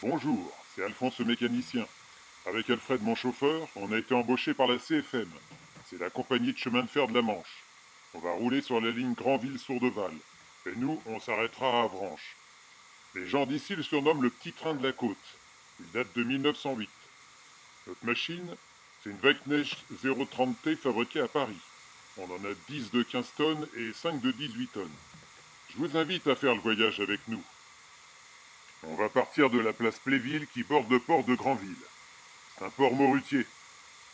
Bonjour, c'est Alphonse le mécanicien. Avec Alfred mon chauffeur, on a été embauché par la CFM. C'est la compagnie de chemin de fer de la Manche. On va rouler sur la ligne Granville-Sourdeval. Et nous, on s'arrêtera à Avranches. Les gens d'ici le surnomment le petit train de la côte. Il date de 1908. Notre machine, c'est une Wecknecht 030T fabriquée à Paris. On en a 10 de 15 tonnes et 5 de 18 tonnes. Je vous invite à faire le voyage avec nous. On va partir de la place Pléville qui borde le port de Granville. C'est un port morutier.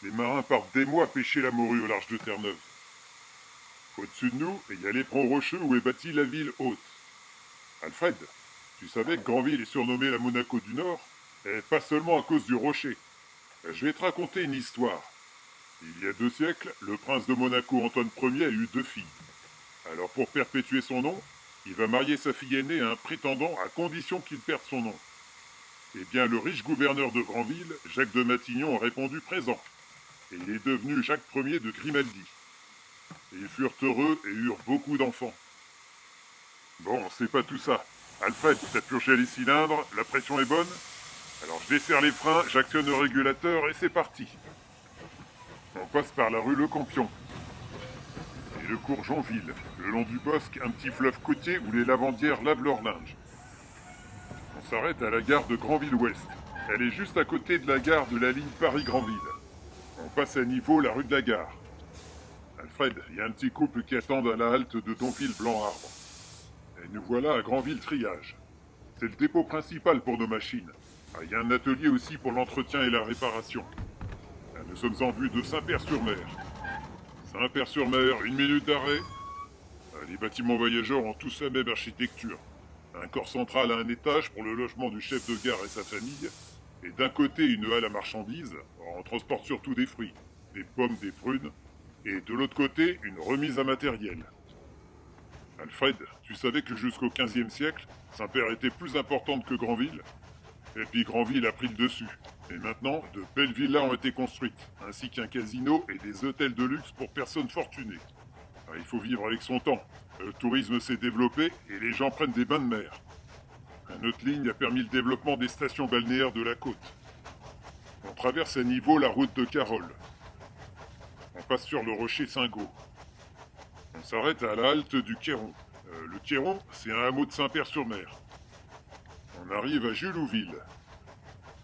Les marins partent des mois pêcher la morue au large de Terre-Neuve. Au-dessus de nous, il y a l'éperon rocheux où est bâtie la ville haute. Alfred, tu savais que Granville est surnommée la Monaco du Nord? Et pas seulement à cause du rocher. Je vais te raconter une histoire. Il y a 2 siècles, le prince de Monaco Antoine Ier a eu 2 filles. Alors pour perpétuer son nom, il va marier sa fille aînée à un prétendant à condition qu'il perde son nom. Eh bien, le riche gouverneur de Granville, Jacques de Matignon, a répondu présent. Et il est devenu Jacques Ier de Grimaldi. Et ils furent heureux et eurent beaucoup d'enfants. Bon, c'est pas tout ça. Alfred, t'as purgé les cylindres, la pression est bonne? Alors je desserre les freins, j'actionne le régulateur et c'est parti. On passe par la rue Le Campion et le cours Jonville, le long du bosque, un petit fleuve côtier où les lavandières lavent leur linge. On s'arrête à la gare de Granville-Ouest. Elle est juste à côté de la gare de la ligne Paris-Granville. On passe à niveau la rue de la Gare. Alfred, il y a un petit couple qui attendent à la halte de Donville-Blanc-Arbre. Et nous voilà à Granville-Triage. C'est le dépôt principal pour nos machines. Il y a un atelier aussi pour l'entretien et la réparation. Nous sommes en vue de Saint-Père-sur-Mer. Saint-Père-sur-Mer, 1 minute d'arrêt. Les bâtiments voyageurs ont tous la même architecture. Un corps central à un étage pour le logement du chef de gare et sa famille. Et d'un côté, une halle à marchandises. On transporte surtout des fruits, des pommes, des prunes. Et de l'autre côté, une remise à matériel. Alfred, tu savais que jusqu'au XVe siècle, Saint-Père était plus importante que Granville? Et puis Granville a pris le dessus. Et maintenant, de belles villas ont été construites, ainsi qu'un casino et des hôtels de luxe pour personnes fortunées. Il faut vivre avec son temps. Le tourisme s'est développé et les gens prennent des bains de mer. Notre ligne a permis le développement des stations balnéaires de la côte. On traverse à niveau la route de Carole. On passe sur le rocher Saint-Gau. On s'arrête à la halte du Quéron. Le Quéron, c'est un hameau de Saint-Père-sur-Mer. On arrive à Julouville.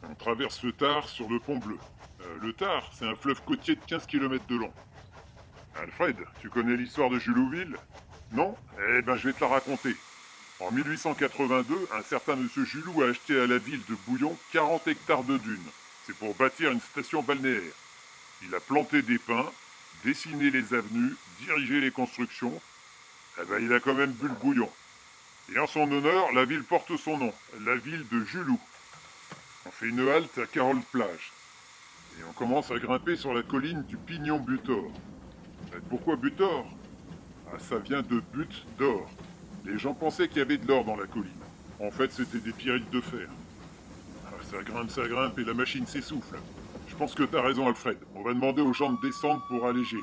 On traverse le Tard sur le pont bleu. Le Tard, c'est un fleuve côtier de 15 km de long. Alfred, tu connais l'histoire de Julouville? Non? Eh ben je vais te la raconter. En 1882, un certain monsieur Julou a acheté à la ville de Bouillon 40 hectares de dunes. C'est pour bâtir une station balnéaire. Il a planté des pins, dessiné les avenues, dirigé les constructions. Eh ben il a quand même bu le bouillon. Et en son honneur, la ville porte son nom, la ville de Julou. On fait une halte à Carole-Plage. Et on commence à grimper sur la colline du Pignon-Butor. Pourquoi Butor? Ça vient de but d'or. Les gens pensaient qu'il y avait de l'or dans la colline. En fait, c'était des pyrites de fer. Ça grimpe et la machine s'essouffle. Je pense que t'as raison, Alfred. On va demander aux gens de descendre pour alléger.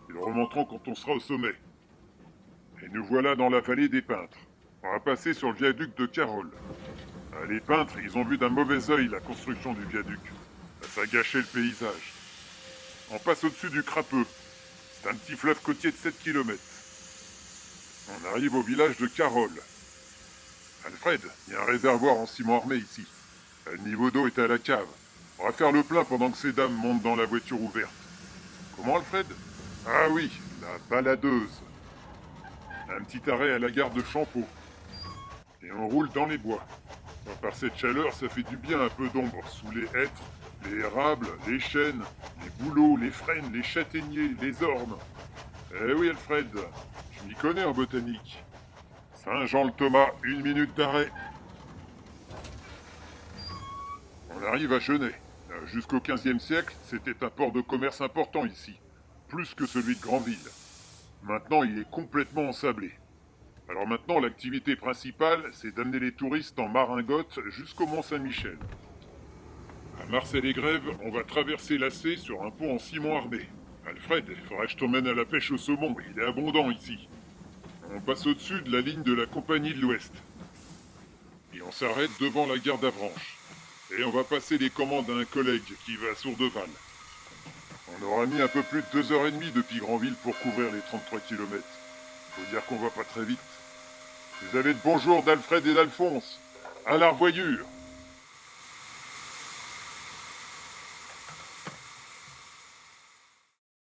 Ils remonteront quand on sera au sommet. Et nous voilà dans la vallée des Peintres. On va passer sur le viaduc de Carole. Les peintres, ils ont vu d'un mauvais œil la construction du viaduc. Ça a gâché le paysage. On passe au-dessus du Crapeux. C'est un petit fleuve côtier de 7 km. On arrive au village de Carole. Alfred, il y a un réservoir en ciment armé ici. Le niveau d'eau est à la cave. On va faire le plein pendant que ces dames montent dans la voiture ouverte. Comment, Alfred? Ah oui, la baladeuse. Un petit arrêt à la gare de Champeau. Et on roule dans les bois. Par cette chaleur, ça fait du bien un peu d'ombre sous les hêtres, les érables, les chênes, les bouleaux, les frênes, les châtaigniers, les ormes. Eh oui, Alfred, je m'y connais en botanique. Saint-Jean-le-Thomas, 1 minute d'arrêt. On arrive à Genêt. Jusqu'au XVe siècle, c'était un port de commerce important ici, plus que celui de Granville. Maintenant, il est complètement ensablé. Alors maintenant, l'activité principale, c'est d'amener les touristes en maringotte jusqu'au Mont-Saint-Michel. À Marseille-les-Grèves, on va traverser la C sur un pont en ciment armé. Alfred, il faudrait que je t'emmène à la pêche au saumon, il est abondant ici. On passe au-dessus de la ligne de la Compagnie de l'Ouest. Et on s'arrête devant la gare d'Avranches. Et on va passer les commandes à un collègue qui va à Sourdeval. On aura mis un peu plus de 2h30 depuis Granville pour couvrir les 33 kilomètres. Faut dire qu'on va pas très vite. Vous avez de bonjour d'Alfred et d'Alphonse. À la revoyure.